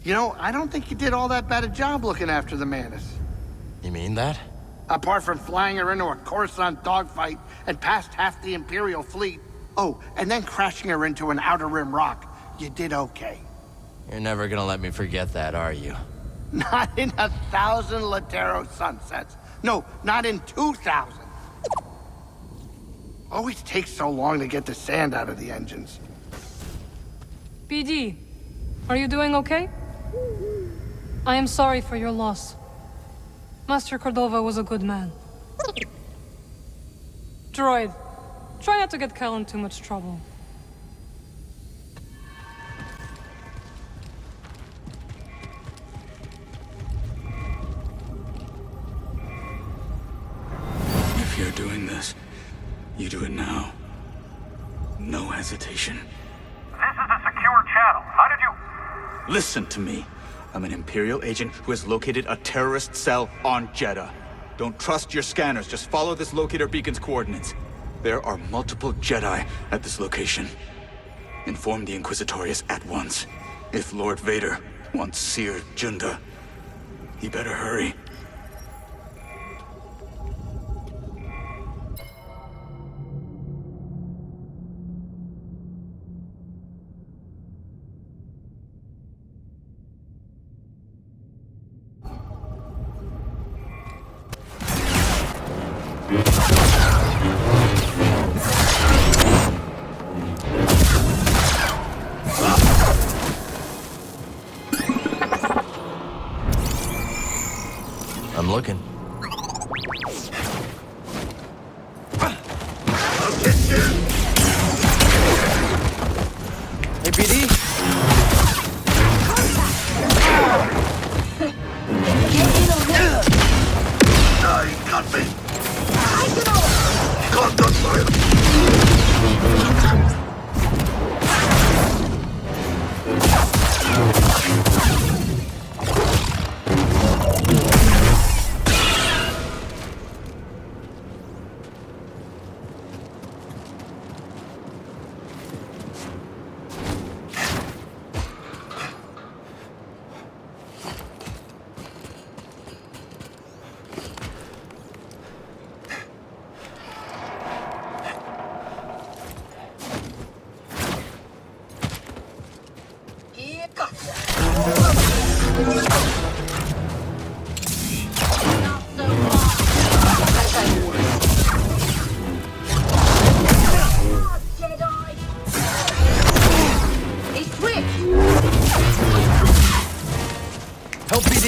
You know, I don't think you did all that bad a job looking after the Mantis. You mean that? Apart from flying her into a Coruscant dogfight and past half the Imperial fleet. Oh, and then crashing her into an Outer Rim rock. You did okay. You're never gonna let me forget that, are you? Not in 1,000 Latero sunsets. No, not in 2,000. Always takes so long to get the sand out of the engines. BD, are you doing okay? I am sorry for your loss. Master Cordova was a good man. Droid, try not to get Cal in too much trouble. If you're doing this, you do it now. No hesitation. This is a secure channel. How did you... Listen to me. I'm an Imperial agent who has located a terrorist cell on Jeddah. Don't trust your scanners, just follow this locator beacon's coordinates. There are multiple Jedi at this location. Inform the Inquisitorius at once. If Lord Vader wants Seer Junda, he better hurry. I'm looking. Hey, BD? He got me! Contact fire! Help, BD!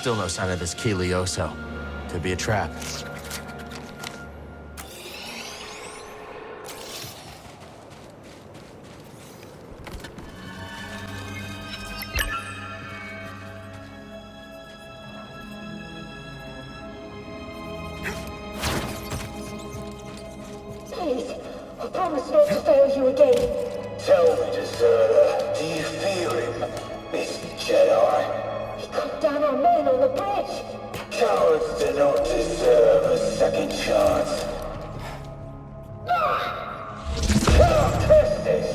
Still no sign of this Kelioso. Could be a trap. Please, I promise not to fail you again. Tell me, deserter, do you fear him, this Jedi? He cut down our men on the bridge. Cowards do not deserve a second chance. Cal Kestis,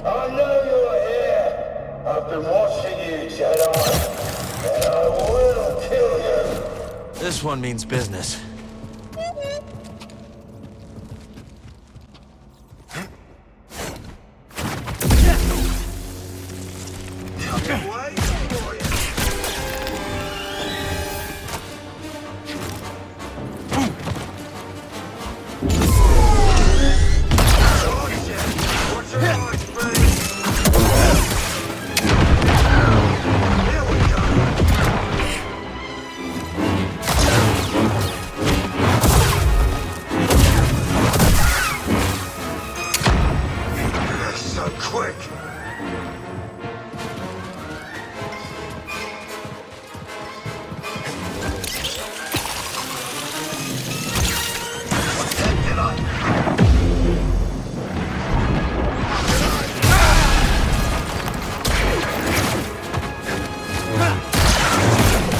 I know you're here. I've been watching you, Jedi, and I will kill you. This one means business.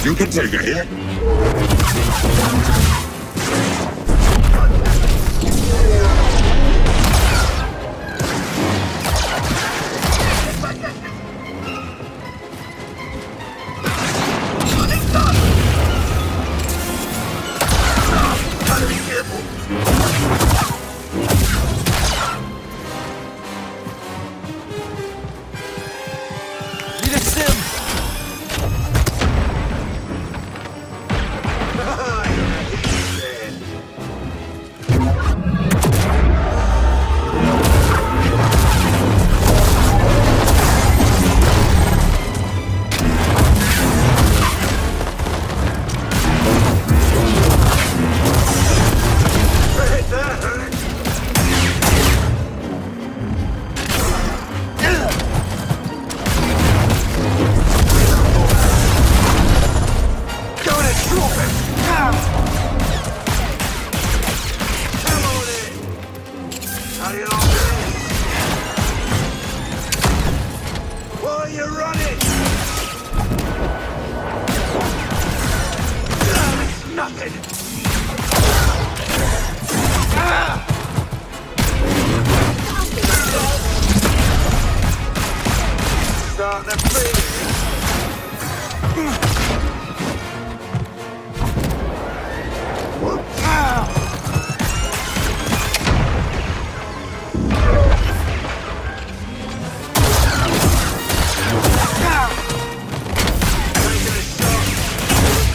You can take a hit. Need a sim!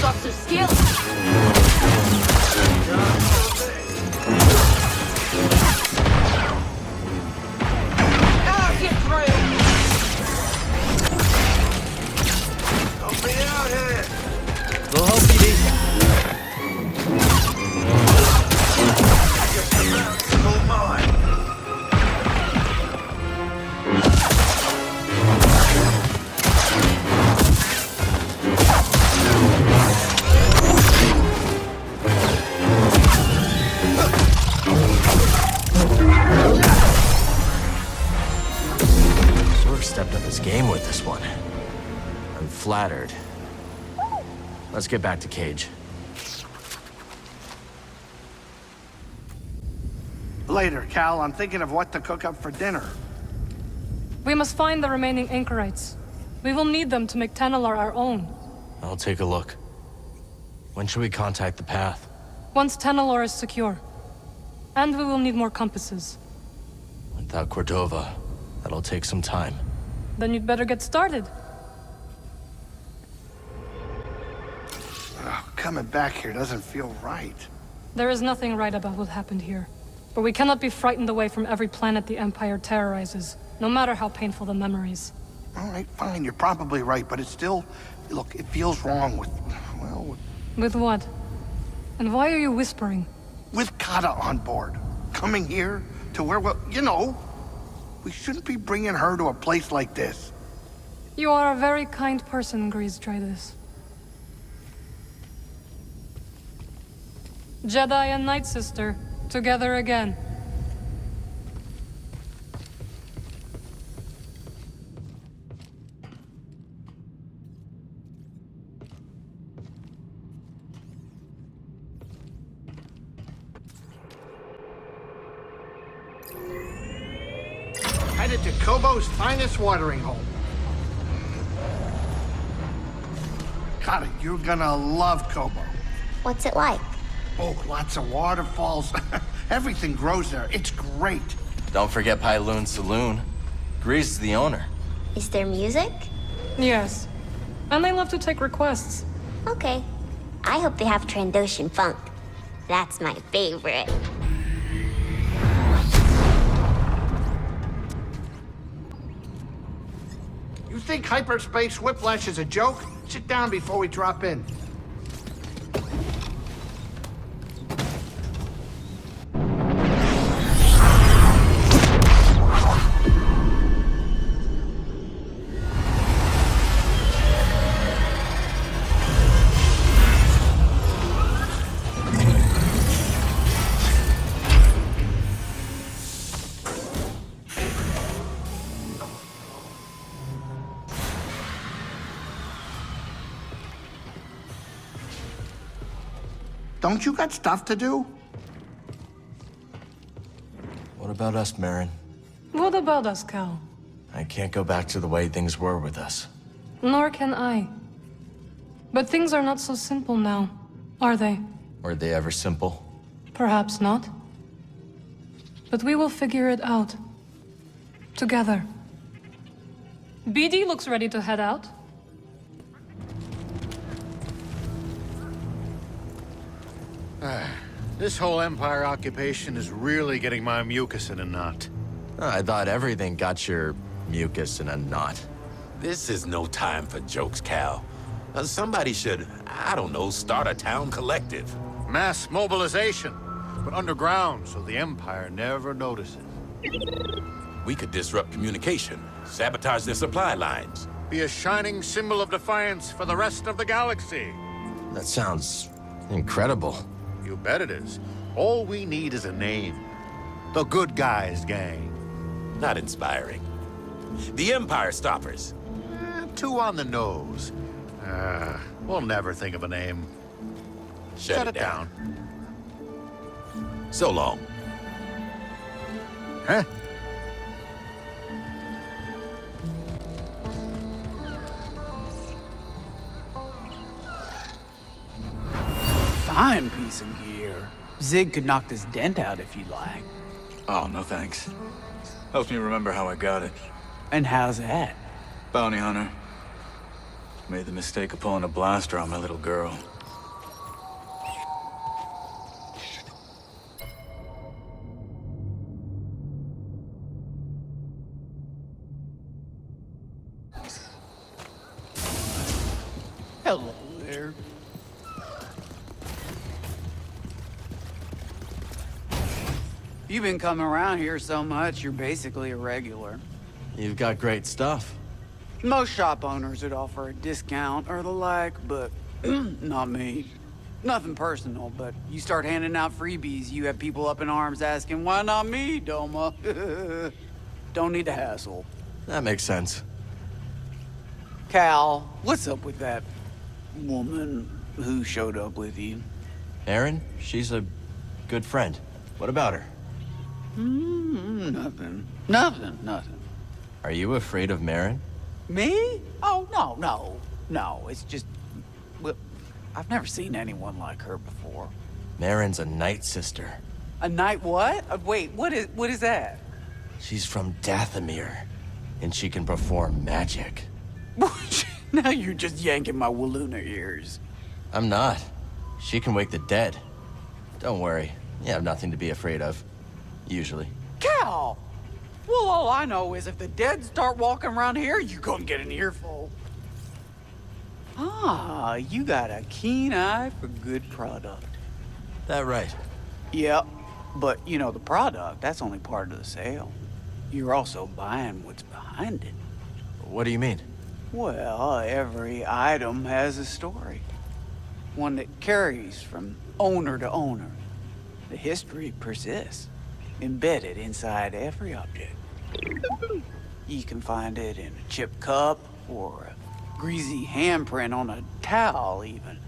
Lots of skill. I'll get through. Help me out here. We'll help you, D. Just about to call mine. Sort of stepped up his game with this one. I'm flattered. Let's get back to Cage. Later, Cal, I'm thinking of what to cook up for dinner. We must find the remaining anchorites. We will need them to make Tantalar our own. I'll take a look. When should we contact the path? Once Tantalar is secure. And we will need more compasses. Without Cordova, that'll take some time. Then you'd better get started. Oh, coming back here doesn't feel right. There is nothing right about what happened here. But we cannot be frightened away from every planet the Empire terrorizes, no matter how painful the memories. All right, fine, you're probably right, but it's still... Look, it feels wrong with Well, With what? And why are you whispering? with Kata on board, coming here to where, well, you know, we shouldn't be bringing her to a place like this. You are a very kind person, Grease Tradus. Jedi and Night Sister, together again. Headed to Kobo's finest watering hole. Kata, you're gonna love Kobo. What's it like? Oh, lots of waterfalls. Everything grows there. It's great. Don't forget Pyloon Saloon. Grease is the owner. Is there music? Yes. And they love to take requests. Okay. I hope they have Trandoshan funk. That's my favorite. You think hyperspace whiplash is a joke? Sit down before we drop in. Don't you got stuff to do? What about us, Marin? What about us, Cal? I can't go back to the way things were with us. Nor can I. But things are not so simple now, are they? Were they ever simple? Perhaps not. But we will figure it out. Together. BD looks ready to head out. This whole Empire occupation is really getting my mucus in a knot. I thought everything got your mucus in a knot. This is no time for jokes, Cal. Somebody should, I don't know, start a town collective. Mass mobilization, but underground so the Empire never notices. We could disrupt communication, sabotage their supply lines. Be a shining symbol of defiance for the rest of the galaxy. That sounds incredible. You bet it is. All we need is a name. The Good Guys Gang. Not inspiring. The Empire Stoppers. Too on the nose. We'll never think of a name. Shut it down. So long. Huh? Fine piece of gear. Zig could knock this dent out if you'd like. Oh, no thanks. Helps me remember how I got it. And how's that? Bounty hunter. Made the mistake of pulling a blaster on my little girl. Hello there. You've been coming around here so much, you're basically a regular. You've got great stuff. Most shop owners would offer a discount or the like, but not me. Nothing personal, but you start handing out freebies, you have people up in arms asking, why not me, Doma? Don't need to hassle. That makes sense. Cal, what's up with that woman who showed up with you? Erin, she's a good friend. What about her? Nothing. Nothing. Are you afraid of Marin? Me? Oh, no. It's just... Well, I've never seen anyone like her before. Marin's a Night Sister. A night what? Wait, what is that? She's from Dathomir, and she can perform magic. Now you're just yanking my Walloona ears. I'm not. She can wake the dead. Don't worry. You have nothing to be afraid of. Usually. Cal! Well, all I know is if the dead start walking around here, you're gonna get an earful. Ah, you got a keen eye for good product. That right? Yep, but you know, the product, that's only part of the sale. You're also buying what's behind it. What do you mean? Well, every item has a story. One that carries from owner to owner. The history persists, embedded inside every object. You can find it in a chipped cup or a greasy handprint on a towel, even.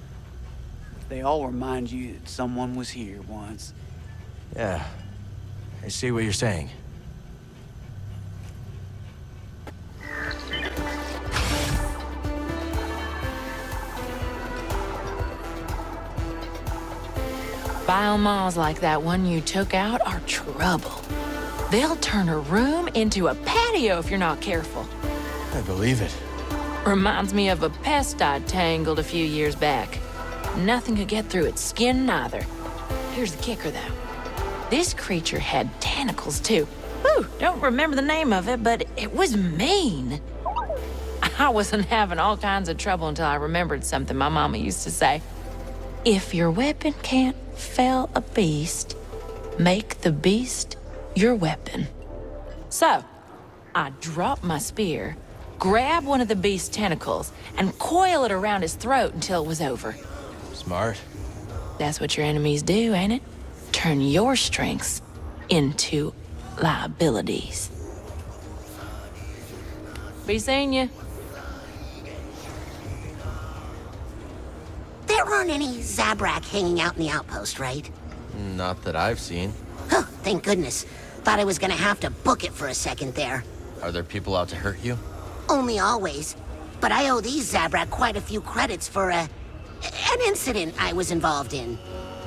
They all remind you that someone was here once. Yeah, I see what you're saying. Biomalls like that one you took out are trouble. They'll turn a room into a patio if you're not careful. I believe it. Reminds me of a pest I tangled a few years back. Nothing could get through its skin, neither. Here's the kicker, though. This creature had tentacles, too. Whew, don't remember the name of it, but it was mean. I wasn't having all kinds of trouble until I remembered something my mama used to say. If your weapon can't fell a beast, make the beast your weapon. So, I drop my spear, grab one of the beast's tentacles, and coil it around his throat until it was over. Smart. That's what your enemies do, ain't it? Turn your strengths into liabilities. Be seeing you. There aren't any Zabrak hanging out in the outpost, right? Not that I've seen. Huh, thank goodness. Thought I was gonna have to book it for a second there. Are there people out to hurt you? Only always. But I owe these Zabrak quite a few credits for, an incident I was involved in.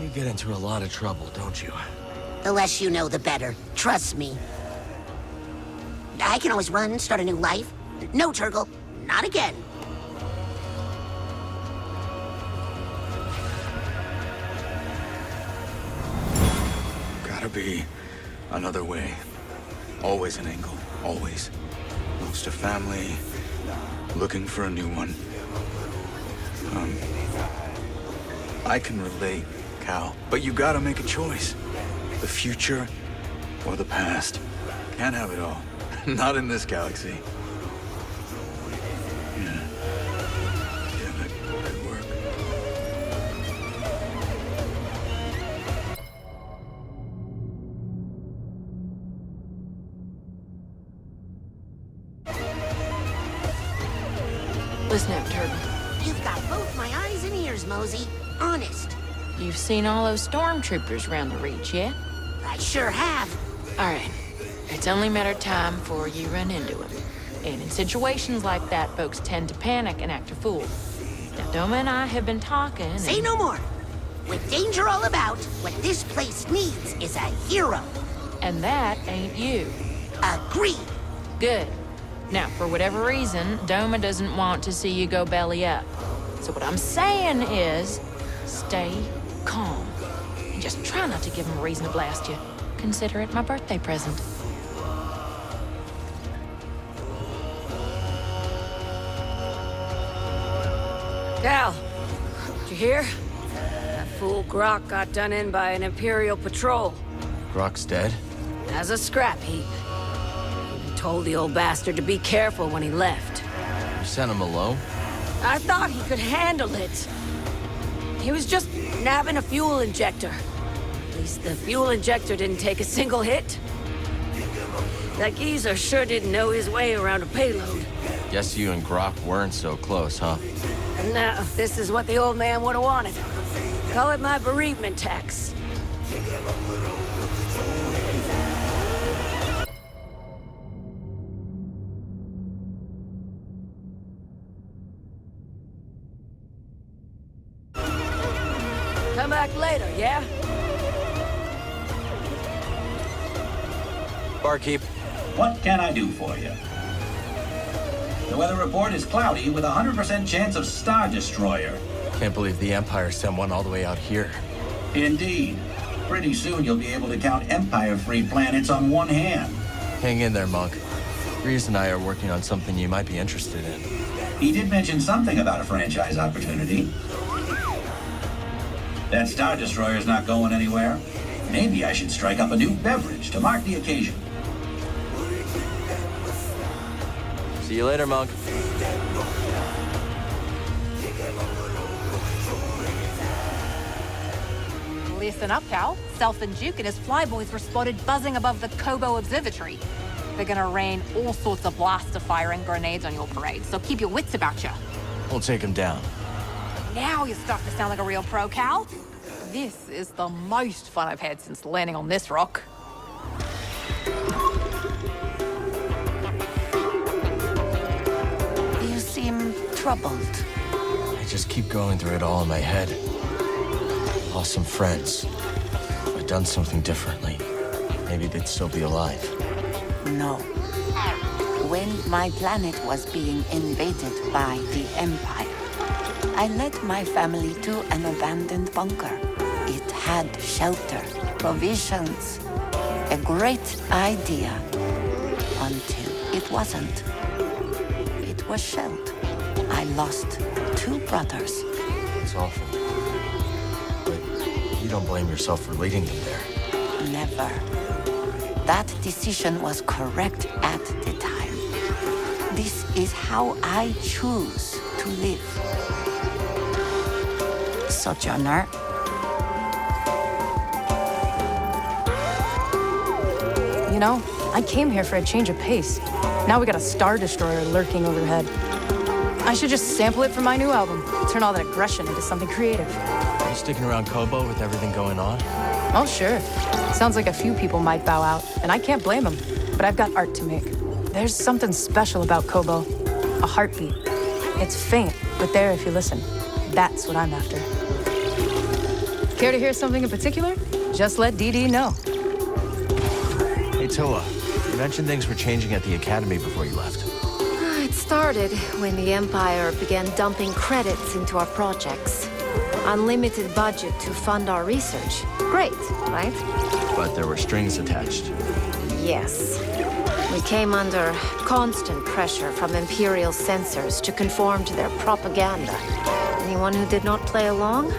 You get into a lot of trouble, don't you? The less you know, the better. Trust me. I can always run, start a new life. No, Turgle. Not again. Gotta be another way. Always an angle. Always. Lost a family. Looking for a new one. I can relate, Cal, but you gotta make a choice. The future or the past. Can't have it all. Not in this galaxy. Yeah, that could work. Listen up, Turtle. You've got both my eyes and ears, Mosey. Honest. You've seen all those stormtroopers around the Reach, yeah? I sure have. All right. It's only a matter of time before you run into them. And in situations like that, folks tend to panic and act a fool. Now, Doma and I have been talking. Say no more. With danger all about, what this place needs is a hero. And that ain't you. Agreed. Good. Now, for whatever reason, Doma doesn't want to see you go belly up. So what I'm saying is, stay calm. And just try not to give him a reason to blast you. Consider it my birthday present. Cal, did you hear? That fool Grok got done in by an Imperial patrol. Grok's dead? As a scrap heap. He told the old bastard to be careful when he left. You sent him alone? I thought he could handle it. He was just nabbing a fuel injector. At least the fuel injector didn't take a single hit. That geezer sure didn't know his way around a payload. Guess you and Grok weren't so close, huh? No, this is what the old man would have wanted. Call it my bereavement tax. Come back later, yeah? Barkeep. What can I do for you? The weather report is cloudy with a 100% chance of Star Destroyer. Can't believe the Empire sent one all the way out here. Indeed. Pretty soon you'll be able to count Empire-free planets on one hand. Hang in there, Monk. Reese and I are working on something you might be interested in. He did mention something about a franchise opportunity. That Star Destroyer's not going anywhere. Maybe I should strike up a new beverage to mark the occasion. See you later, Monk. Listen up, Cal. Self and Duke and his flyboys were spotted buzzing above the Kobo Observatory. They're gonna rain all sorts of blaster fire and grenades on your parade, so keep your wits about you. We'll take him down. Now you're starting to sound like a real pro, Cal. This is the most fun I've had since landing on this rock. You seem troubled. I just keep going through it all in my head. Lost some friends. If I'd done something differently, maybe they'd still be alive. No. When my planet was being invaded by the Empire, I led my family to an abandoned bunker. It had shelter, provisions, a great idea, until it wasn't. It was shelled. I lost 2 brothers. It's awful. But you don't blame yourself for leading them there. Never. That decision was correct at the time. This is how I choose to live. Sojourner. You know, I came here for a change of pace. Now we got a Star Destroyer lurking overhead. I should just sample it for my new album. Turn all that aggression into something creative. Are you sticking around Kobo with everything going on? Oh, sure. Sounds like a few people might bow out, and I can't blame them. But I've got art to make. There's something special about Kobo. A heartbeat. It's faint, but there if you listen. That's what I'm after. Care to hear something in particular? Just let DD know. Hey, Toa. You mentioned things were changing at the Academy before you left. It started when the Empire began dumping credits into our projects. Unlimited budget to fund our research. Great, right? But there were strings attached. Yes. We came under constant pressure from Imperial censors to conform to their propaganda. Anyone who did not play along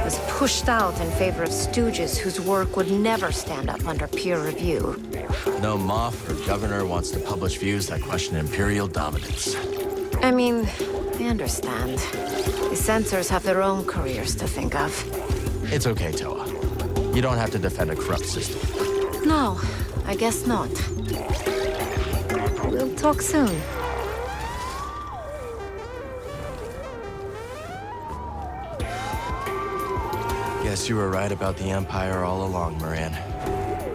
was pushed out in favor of stooges whose work would never stand up under peer review. No Moff or Governor wants to publish views that question Imperial dominance. I mean, I understand. The censors have their own careers to think of. It's okay, Toa. You don't have to defend a corrupt system. No, I guess not. We'll talk soon. Guess you were right about the Empire all along, Moran.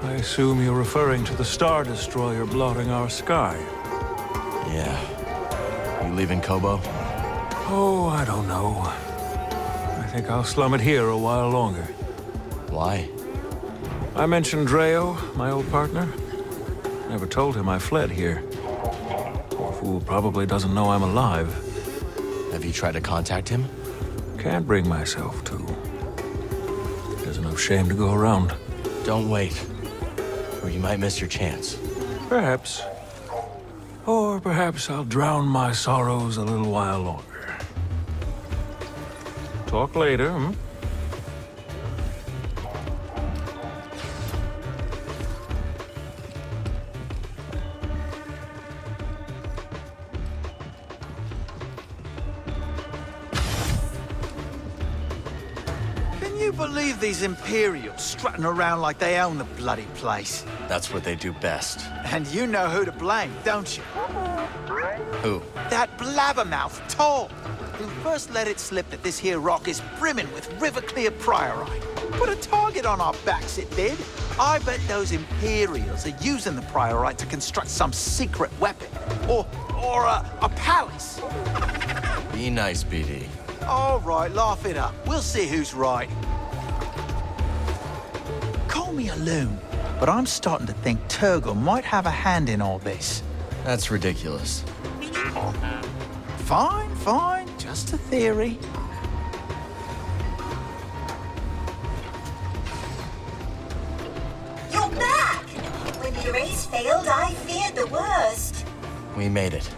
I assume you're referring to the Star Destroyer blotting our sky. Yeah. You leaving Kobo? Oh, I don't know. I think I'll slum it here a while longer. Why? I mentioned Dreo, my old partner. Never told him I fled here. Poor fool probably doesn't know I'm alive. Have you tried to contact him? Can't bring myself to. There's enough shame to go around. Don't wait, or you might miss your chance. Perhaps. Or perhaps I'll drown my sorrows a little while longer. Talk later, hmm? Can you believe these Imperials strutting around like they own the bloody place? That's what they do best. And you know who to blame, don't you? Who? That blabbermouth, Tall, who first let it slip that this here rock is brimming with river-clear priorite. Put a target on our backs, it did. I bet those Imperials are using the priorite to construct some secret weapon. Or a palace. Be nice, BD. All right, laugh it up. We'll see who's right. Call me a loon, but I'm starting to think Turgle might have a hand in all this. That's ridiculous. Fine, fine. Just a theory. You're back! When the race failed, I feared the worst. We made it.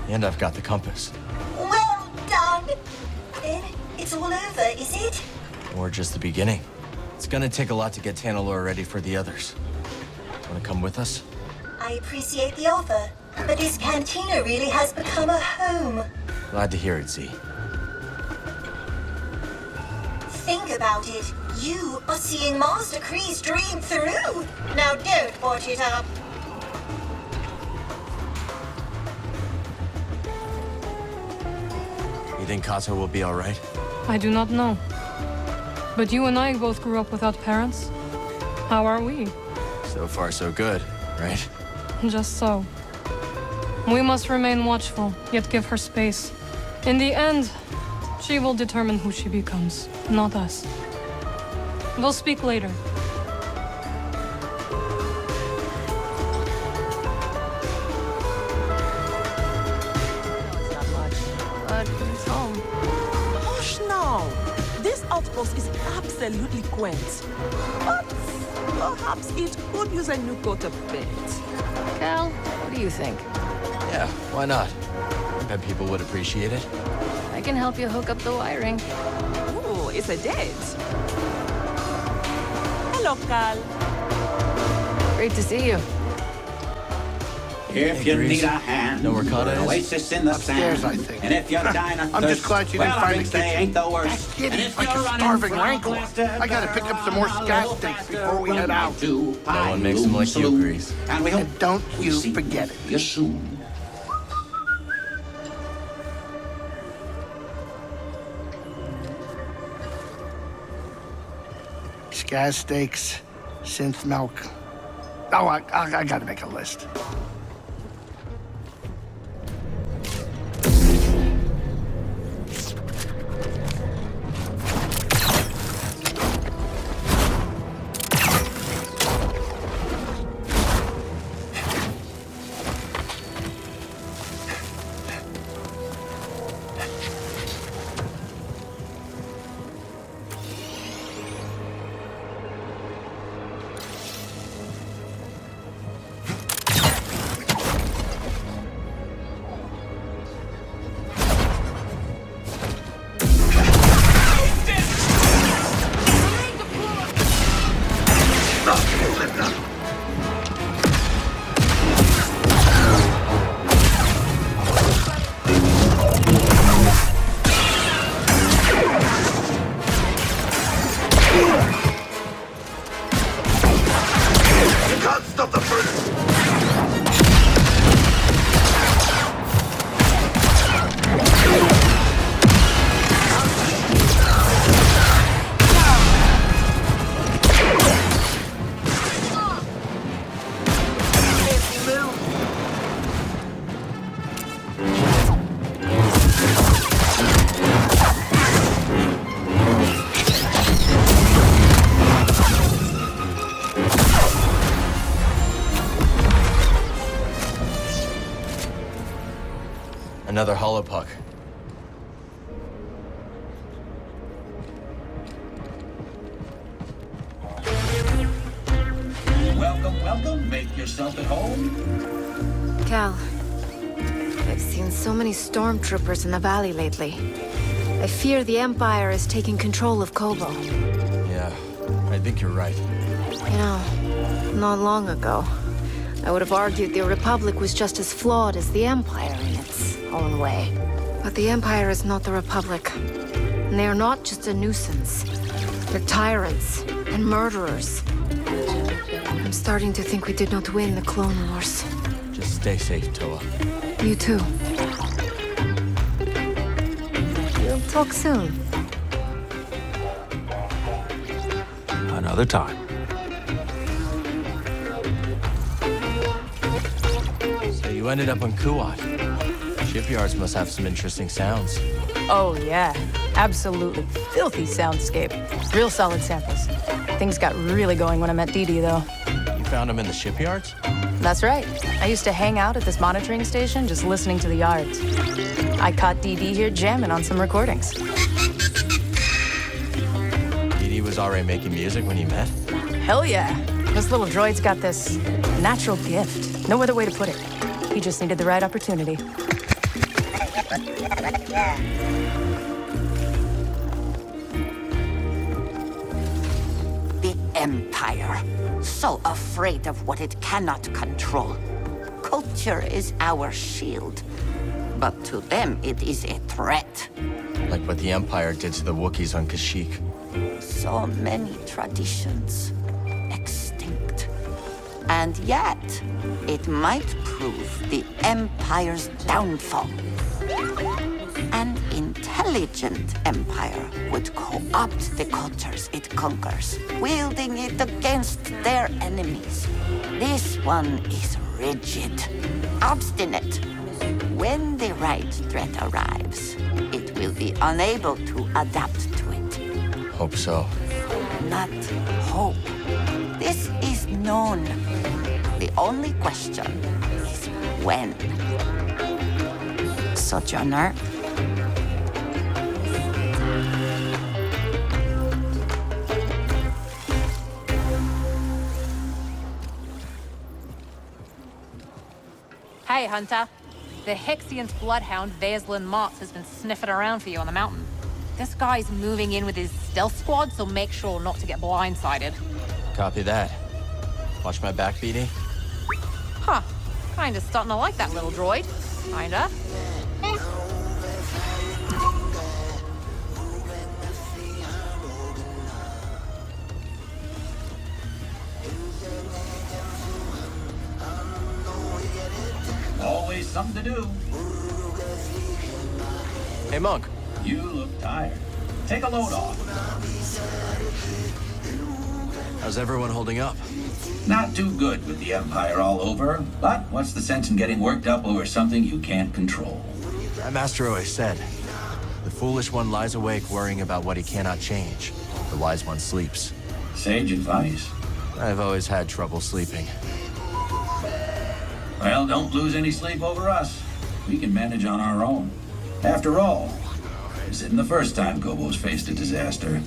And I've got the compass. Well done! Then it's all over, is it? Or just the beginning. It's gonna take a lot to get Tanalorr ready for the others. Wanna come with us? I appreciate the offer, but this cantina really has become a home. Glad to hear it, Z. Think about it. You are seeing Master Kree's dream through. Now don't watch it up. You think Kato will be alright? I do not know. But you and I both grew up without parents. How are we? So far, so good, right? Just so. We must remain watchful, yet give her space. In the end, she will determine who she becomes, not us. We'll speak later. It's not much, but it's home. Hush now! This outpost is absolutely quaint. But perhaps it could use a new coat of paint. Cal, what do you think? Yeah, why not? I bet people would appreciate it. I can help you hook up the wiring. Ooh, it's a date. Hello, Cal. Great to see you. If you need a hand, know where Kata is? oasis in the Upstairs, sand. I think. And if you're dying of I'm just thirst, glad you didn't well, find I the think they kitchen. ain't the worst. That kid And is if like you're a running starving from rancor. blasted I gotta pick up some more scat steaks before we head out. No one makes them like you, Grease. And we hope And don't you see forget it. you soon. Scat steaks, synth milk. Oh, I gotta make a list. Another hollow puck. Welcome, welcome. Make yourself at home. Cal, I've seen so many stormtroopers in the valley lately. I fear the Empire is taking control of Kobo. Yeah, I think you're right. You know, not long ago, I would have argued the Republic was just as flawed as the Empire in its own way. But the Empire is not the Republic. And they are not just a nuisance. They're tyrants and murderers. I'm starting to think we did not win the Clone Wars. Just stay safe, Toa. You too. We'll talk soon. Another time. So you ended up on Kuat. Shipyards must have some interesting sounds. Oh, yeah. Absolutely filthy soundscape. Real solid samples. Things got really going when I met Dee Dee, though. You found them in the shipyards? That's right. I used to hang out at this monitoring station just listening to the yards. I caught Dee Dee here jamming on some recordings. Dee Dee was already making music when you met? Hell yeah. This little droid's got this natural gift. No other way to put it. He just needed the right opportunity. The Empire, so afraid of what it cannot control. Culture is our shield, but to them it is a threat. Like what the Empire did to the Wookiees on Kashyyyk. So many traditions extinct. And yet, it might prove the Empire's downfall. An intelligent empire would co-opt the cultures it conquers, wielding it against their enemies. This one is rigid, obstinate. When the right threat arrives, it will be unable to adapt to it. Hope so. Not hope. This is known. The only question is when. Sojourner. Hey, Hunter. The Hexion's bloodhound, Vaslin Martz, has been sniffing around for you on the mountain. This guy's moving in with his stealth squad, so make sure not to get blindsided. Copy that. Watch my back, BD. Huh. Kinda starting to like that little droid. Kinda. Always something to do. Hey, Monk. You look tired. Take a load off. How's everyone holding up? Not too good with the Empire all over, but what's the sense in getting worked up over something you can't control? My master always said, the foolish one lies awake worrying about what he cannot change. The wise one sleeps. Sage advice. I've always had trouble sleeping. Well, don't lose any sleep over us. We can manage on our own. After all, this isn't the first time Kobo's faced a disaster,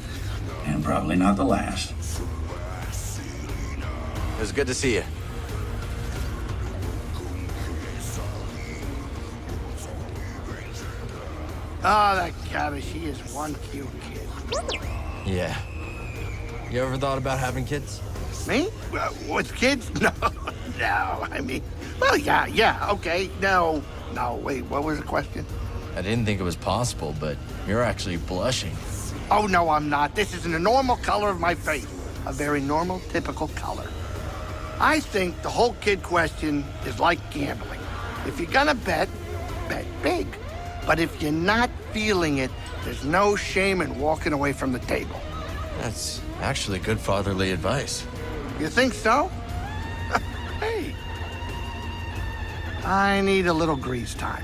and probably not the last. It was good to see you. Oh, that Cabbage, he is one cute kid. Yeah. You ever thought about having kids? Me? With kids? No, no, I mean, well, yeah, okay, no, wait, what was the question? I didn't think it was possible, but you're actually blushing. Oh, no, I'm not. This isn't a normal color of my face. A very normal, typical color. I think the whole kid question is like gambling. If you're gonna bet, bet big. But if you're not feeling it, there's no shame in walking away from the table. That's actually good fatherly advice. You think so? Hey. I need a little grease time.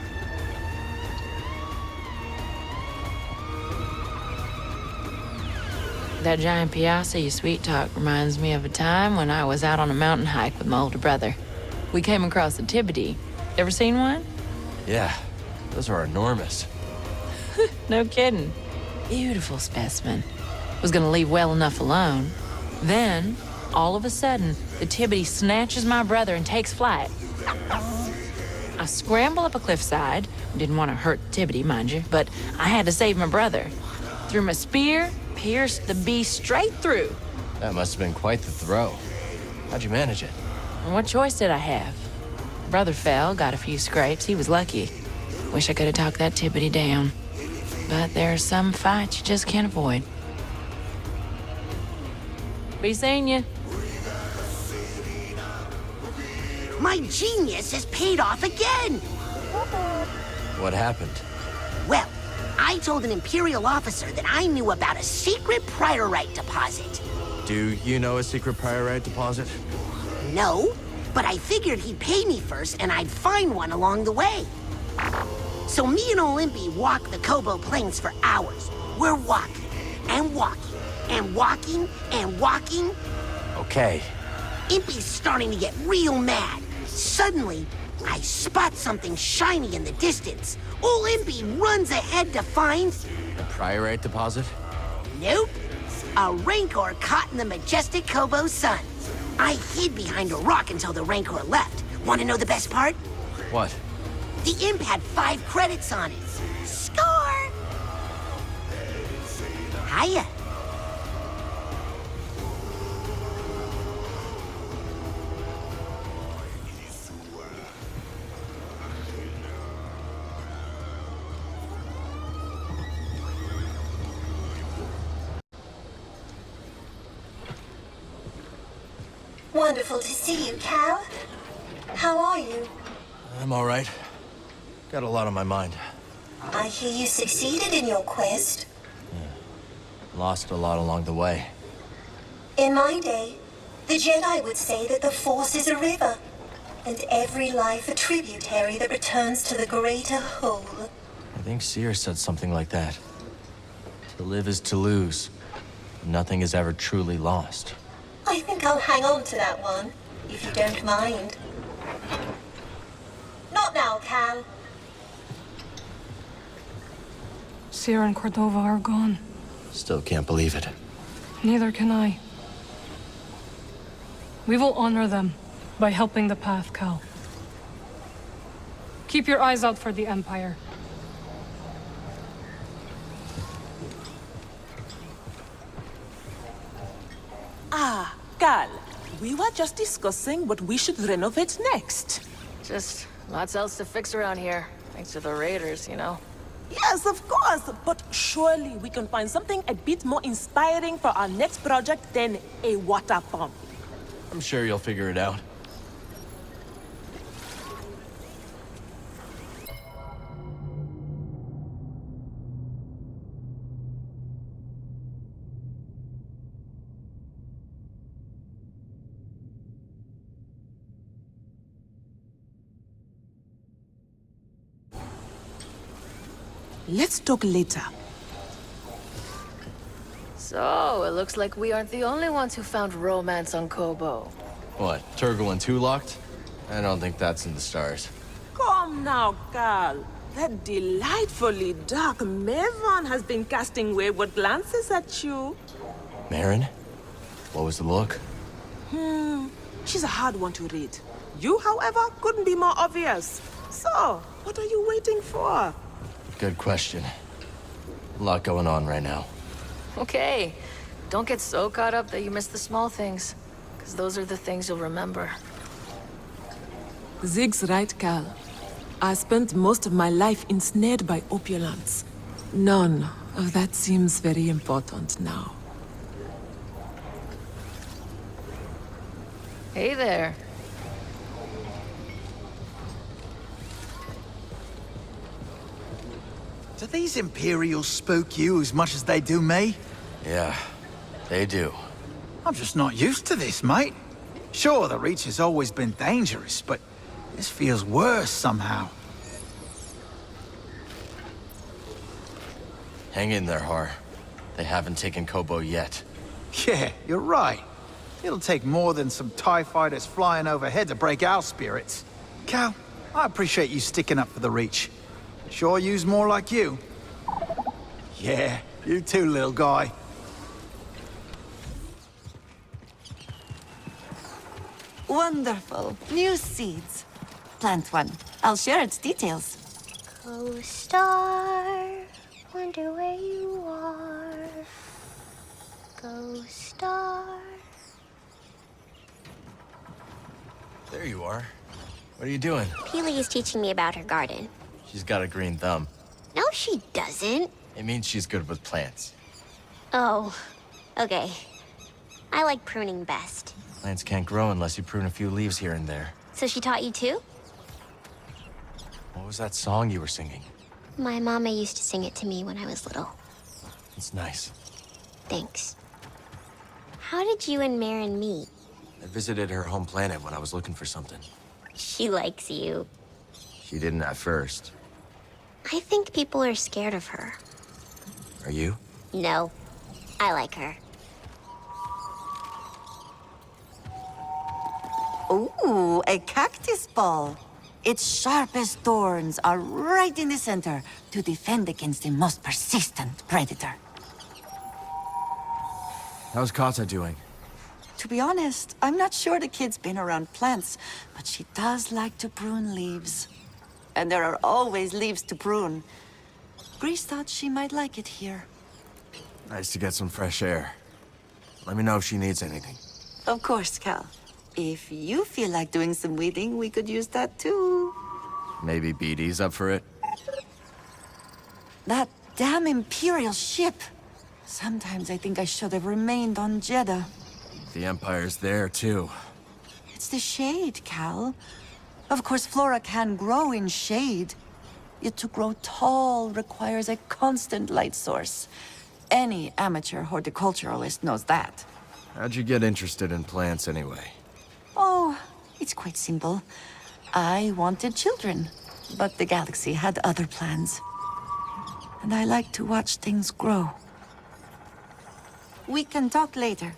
That giant piazza you sweet talk reminds me of a time when I was out on a mountain hike with my older brother. We came across a Tibity. Ever seen one? Yeah, those are enormous. No kidding. Beautiful specimen. Was gonna leave well enough alone. Then, all of a sudden, the Tibity snatches my brother and takes flight. I scramble up a cliffside. Didn't want to hurt the Tibity, mind you, but I had to save my brother. Threw my spear, pierced the beast straight through. That must have been quite the throw. How'd you manage it? And what choice did I have? Brother fell, got a few scrapes. He was lucky. Wish I could have talked that Tibity down. But there are some fights you just can't avoid. Be seeing you. My genius has paid off again! What happened? Well, I told an Imperial officer that I knew about a secret priorite deposit. Do you know a secret priorite deposit? No, but I figured he'd pay me first and I'd find one along the way. So me and Olympi walked the Kobo Plains for hours. We're walking, and walking, and walking, and walking. Okay. Impy's starting to get real mad. Suddenly, I spot something shiny in the distance. Olympi runs ahead to find... A priorite deposit? Nope. A Rancor caught in the majestic Kobo sun. I hid behind a rock until the Rancor left. Want to know the best part? What? The imp had 5 credits on it. Score! Hiya. Wonderful to see you, Cal. How are you? I'm all right. Got a lot on my mind. I hear you succeeded in your quest. Lost a lot along the way. In my day, the Jedi would say that the Force is a river, and every life a tributary that returns to the greater whole. I think Seer said something like that. To live is to lose. Nothing is ever truly lost. I think I'll hang on to that one, if you don't mind. Not now, Cal. Seer and Cordova are gone. Still can't believe it. Neither can I. We will honor them by helping the path, Cal. Keep your eyes out for the Empire. Ah, Cal, we were just discussing what we should renovate next. Just lots else to fix around here, thanks to the raiders, you know. Yes, of course, but surely we can find something a bit more inspiring for our next project than a water pump. I'm sure you'll figure it out. Let's talk later. So, it looks like we aren't the only ones who found romance on Kobo. What, Turgle and 2 locked? I don't think that's in the stars. Come now, Cal. That delightfully dark Maven has been casting wayward glances at you. Marin? What was the look? She's a hard one to read. You, however, couldn't be more obvious. So, what are you waiting for? Good question. A lot going on right now. Okay, don't get so caught up that you miss the small things, because those are the things you'll remember. Zig's right, Cal. I spent most of my life ensnared by opulence. None of that seems very important now. Hey there. Do these Imperials spook you as much as they do me? Yeah, they do. I'm just not used to this, mate. Sure, the Reach has always been dangerous, but this feels worse somehow. Hang in there, Har. They haven't taken Kobo yet. Yeah, you're right. It'll take more than some TIE fighters flying overhead to break our spirits. Cal, I appreciate you sticking up for the Reach. Sure use more like you. Yeah, you too, little guy. Wonderful. New seeds. Plant one. I'll share its details. Co-star, wonder where you are. Co-star. There you are. What are you doing? Peely is teaching me about her garden. She's got a green thumb. No, she doesn't. It means she's good with plants. Oh, okay. I like pruning best. Plants can't grow unless you prune a few leaves here and there. So she taught you too? What was that song you were singing? My mama used to sing it to me when I was little. It's nice. Thanks. How did you and Marin meet? I visited her home planet when I was looking for something. She likes you. She didn't at first. I think people are scared of her. Are you? No, I like her. Ooh, a cactus ball. Its sharpest thorns are right in the center to defend against the most persistent predator. How's Kata doing? To be honest, I'm not sure the kid's been around plants, but she does like to prune leaves. and there are always leaves to prune. Grease thought she might like it here. Nice to get some fresh air. Let me know if she needs anything. Of course, Cal. If you feel like doing some weeding, we could use that too. Maybe BD's up for it? That damn Imperial ship. Sometimes I think I should have remained on Jeddah. The Empire's there, too. It's the shade, Cal. Of course, flora can grow in shade. Yet to grow tall requires a constant light source. Any amateur horticulturalist knows that. How'd you get interested in plants anyway? Oh, it's quite simple. I wanted children, but the galaxy had other plans. And I like to watch things grow. We can talk later.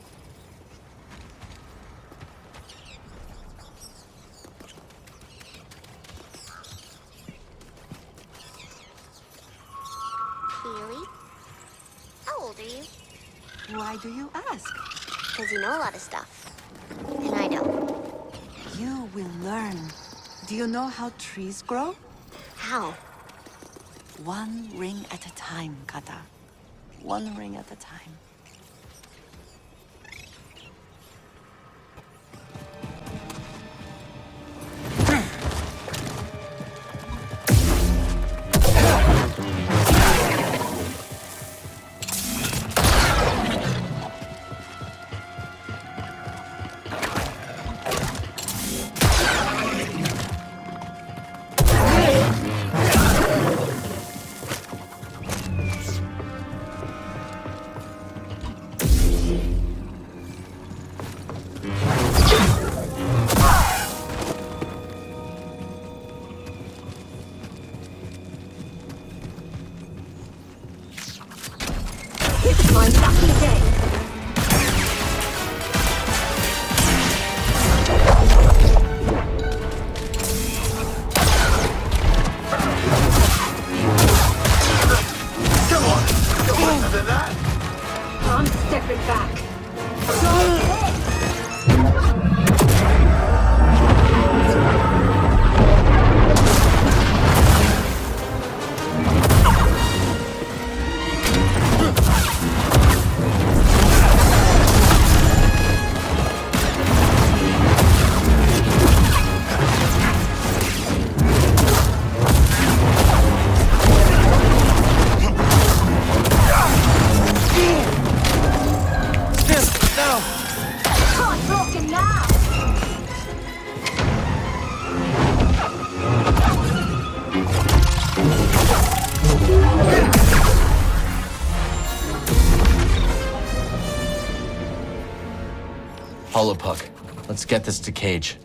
Keely? How old are you? Why do you ask? Because you know a lot of stuff. And I don't. You will learn. Do you know how trees grow? How? One ring at a time, Kata. One ring at a time. It's my lucky day. Come on! Come on, other than that! I'm stepping back. Can't talk him now. Holopuck, let's get this to Cage.